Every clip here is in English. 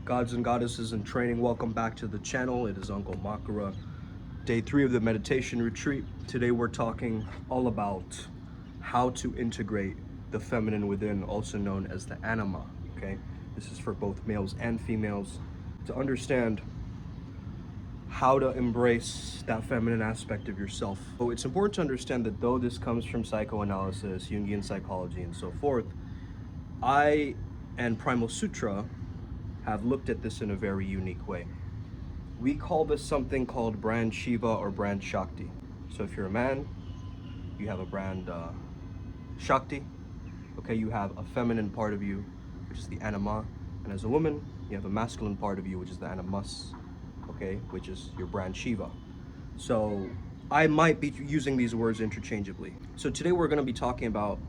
Gods and goddesses in training, welcome back to the channel. It is Uncle Makara. Day 3 of the meditation retreat. Today we're talking all about how to integrate the feminine within, also known as the Anima, okay? This is for both males and females to understand how to embrace that feminine aspect of yourself. So it's important to understand that though this comes from psychoanalysis, Jungian psychology, and so forth, I and Primal Sutra have looked at this in a very unique way. We call this something called brand Shiva or brand Shakti. So if you're a man, you have a brand Shakti. Okay, you have a feminine part of you, which is the Anima. And as a woman, you have a masculine part of you, which is the Animus, okay, which is your brand Shiva. So I might be using these words interchangeably. So today we're going to be talking about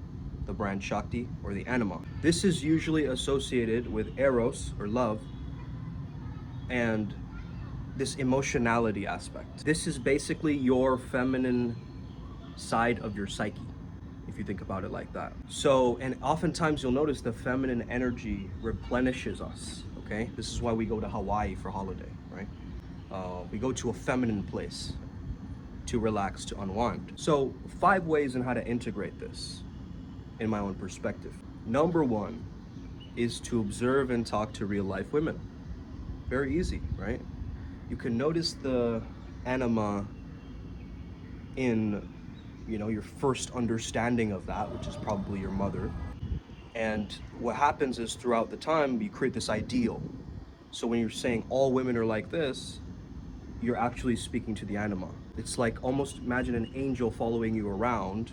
the brand Shakti or the Anima. This is usually associated with Eros or love and this emotionality aspect. This is basically your feminine side of your psyche, if you think about it like that. So, and oftentimes you'll notice the feminine energy replenishes us, okay? This is why we go to Hawaii for holiday, right? We go to a feminine place to relax, to unwind. So 5 ways on how to integrate this in my own perspective. Number 1 is to observe and talk to real life women. Very easy, right? You can notice the Anima in, your first understanding of that, which is probably your mother. And what happens is throughout the time, you create this ideal. So when you're saying all women are like this, you're actually speaking to the Anima. It's like almost imagine an angel following you around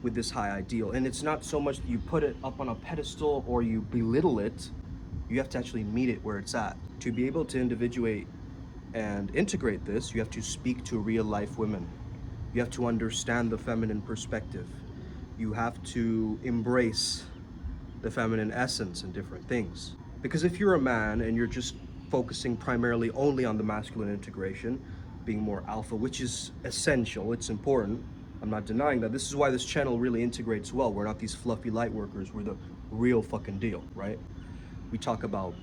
with this high ideal. And it's not so much that you put it up on a pedestal or you belittle it, you have to actually meet it where it's at. To be able to individuate and integrate this, you have to speak to real life women. You have to understand the feminine perspective. You have to embrace the feminine essence in different things. Because if you're a man and you're just focusing primarily only on the masculine integration, being more alpha, which is essential, it's important, I'm not denying that. This is why this channel really integrates well. We're not these fluffy light workers, we're the real fucking deal, right? We talk about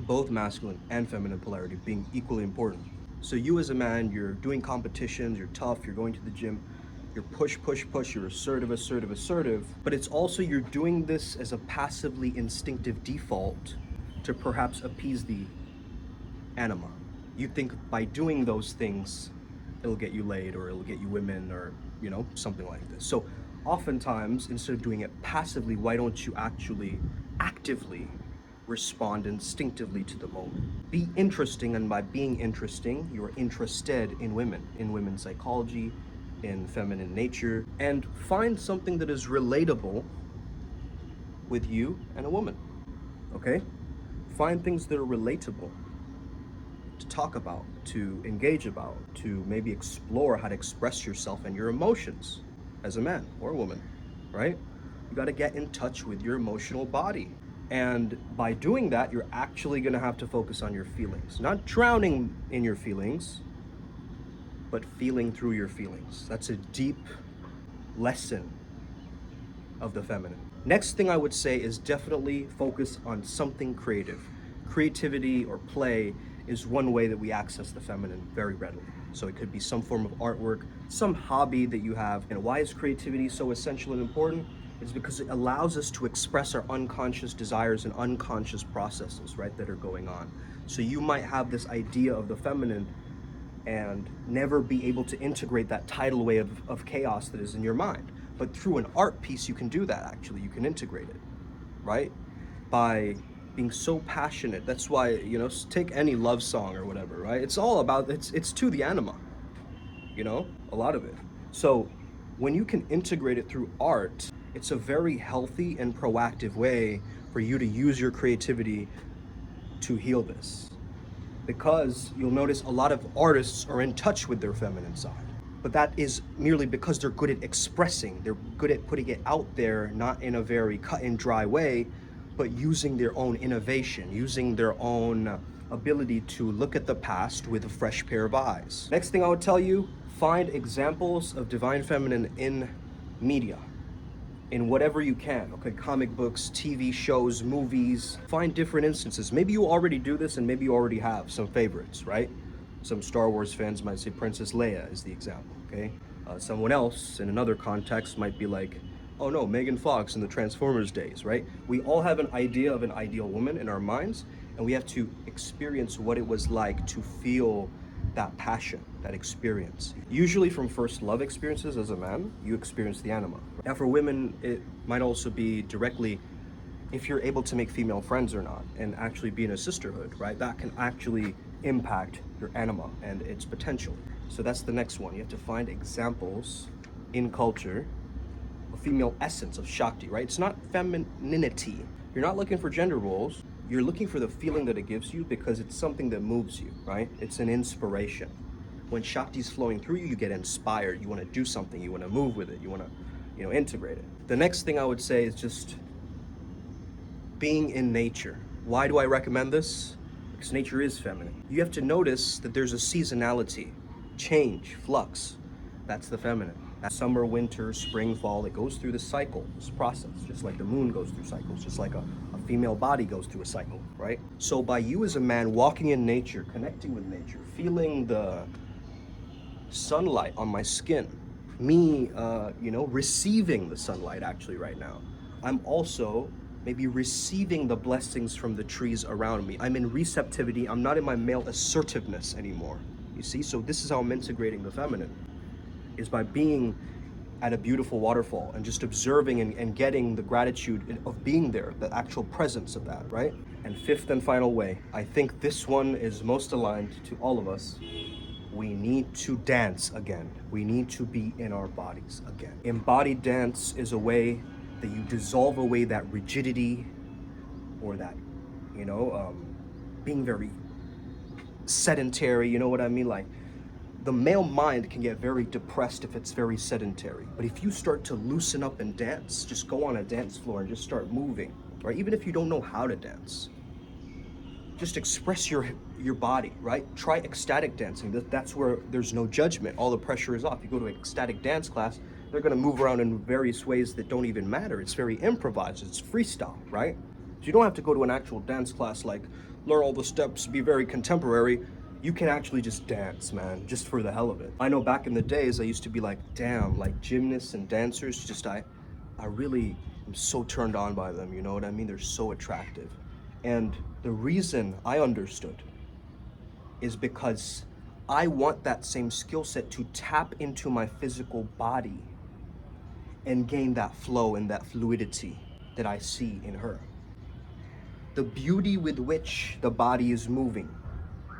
both masculine and feminine polarity being equally important. So you as a man, you're doing competitions, you're tough, you're going to the gym, you're push, you're assertive, but it's also you're doing this as a passively instinctive default to perhaps appease the Anima. You think by doing those things, it'll get you laid or it'll get you women or, something like this. So oftentimes, instead of doing it passively, why don't you actually actively respond instinctively to the moment? Be interesting, and by being interesting, you're interested in women, in women's psychology, in feminine nature, and find something that is relatable with you and a woman, okay? Find things that are relatable to talk about, to engage about, to maybe explore how to express yourself and your emotions as a man or a woman, right? You got to get in touch with your emotional body. And by doing that, you're actually going to have to focus on your feelings. Not drowning in your feelings, but feeling through your feelings. That's a deep lesson of the feminine. Next thing I would say is definitely focus on something creative. Creativity or play is one way that we access the feminine very readily. So it could be some form of artwork, some hobby that you have. And why is creativity so essential and important? It's because it allows us to express our unconscious desires and unconscious processes, right, that are going on. So you might have this idea of the feminine and never be able to integrate that tidal wave of chaos that is in your mind. But through an art piece, you can do that actually. You can integrate it, right? By being so passionate. That's why, take any love song or whatever, right? It's all about, it's to the Anima, a lot of it. So when you can integrate it through art, it's a very healthy and proactive way for you to use your creativity to heal this. Because you'll notice a lot of artists are in touch with their feminine side. But that is merely because they're good at expressing, they're good at putting it out there, not in a very cut and dry way, but using their own innovation, using their own ability to look at the past with a fresh pair of eyes. Next thing I would tell you, find examples of divine feminine in media, in whatever you can, okay? Comic books, TV shows, movies. Find different instances. Maybe you already do this, and maybe you already have some favorites, right? Some Star Wars fans might say Princess Leia is the example, okay? Someone else in another context might be like, oh no, Megan Fox in the Transformers days, right? We all have an idea of an ideal woman in our minds, and we have to experience what it was like to feel that passion, that experience. Usually from first love experiences as a man, you experience the anima. Now for women, it might also be directly if you're able to make female friends or not, and actually be in a sisterhood, right? That can actually impact your anima and its potential. So that's the next one. You have to find examples in culture of female essence, of Shakti, right? It's not femininity. You're not looking for gender roles. You're looking for the feeling that it gives you because it's something that moves you, right? It's an inspiration. When Shakti's flowing through you, you get inspired. You want to do something. You want to move with it. You want to, integrate it. The next thing I would say is just being in nature. Why do I recommend this? Because nature is feminine. You have to notice that there's a seasonality, change, flux. That's the feminine. That summer, winter, spring, fall, it goes through this cycle, this process, just like the moon goes through cycles, just like a female body goes through a cycle, right? So by you as a man walking in nature, connecting with nature, feeling the sunlight on my skin, me, receiving the sunlight actually right now, I'm also maybe receiving the blessings from the trees around me. I'm in receptivity. I'm not in my male assertiveness anymore. You see, so this is how I'm integrating the feminine, is by being at a beautiful waterfall and just observing and getting the gratitude of being there, the actual presence of that, right? And fifth and final way, I think this one is most aligned to all of us. We need to dance again. We need to be in our bodies again. Embodied dance is a way that you dissolve away that rigidity or that, being very sedentary, you know what I mean? Like, the male mind can get very depressed if it's very sedentary. But if you start to loosen up and dance, just go on a dance floor and just start moving, right? Even if you don't know how to dance, just express your body, right? Try ecstatic dancing. That's where there's no judgment. All the pressure is off. You go to an ecstatic dance class, they're gonna move around in various ways that don't even matter. It's very improvised, it's freestyle, right? So you don't have to go to an actual dance class, like learn all the steps, be very contemporary. You can actually just dance, man, just for the hell of it. I know back in the days, I used to be like, damn, like gymnasts and dancers, just I really am so turned on by them, you know what I mean? They're so attractive. And the reason I understood is because I want that same skill set to tap into my physical body and gain that flow and that fluidity that I see in her. The beauty with which the body is moving,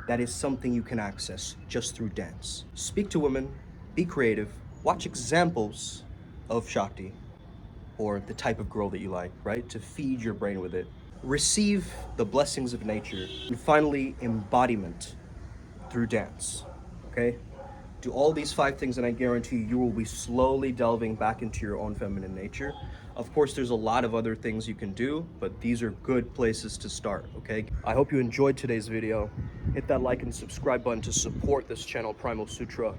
that is something you can access just through dance. Speak to women, be creative, watch examples of Shakti or the type of girl that you like, right? To feed your brain with it. Receive the blessings of nature. And finally, embodiment through dance, okay? Do all these 5 things and I guarantee you will be slowly delving back into your own feminine nature. Of course, there's a lot of other things you can do, but these are good places to start, okay? I hope you enjoyed today's video. Hit that like and subscribe button to support this channel, Primal Sutra.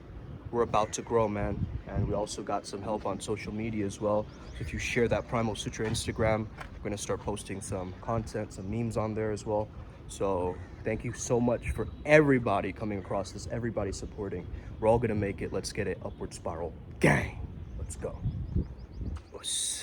We're about to grow, man. And we also got some help on social media as well. So if you share that Primal Sutra Instagram, we're gonna start posting some content, some memes on there as well. So thank you so much for everybody coming across this, everybody supporting. We're all gonna make it. Let's get it. Upward spiral. Gang. Let's go. Us.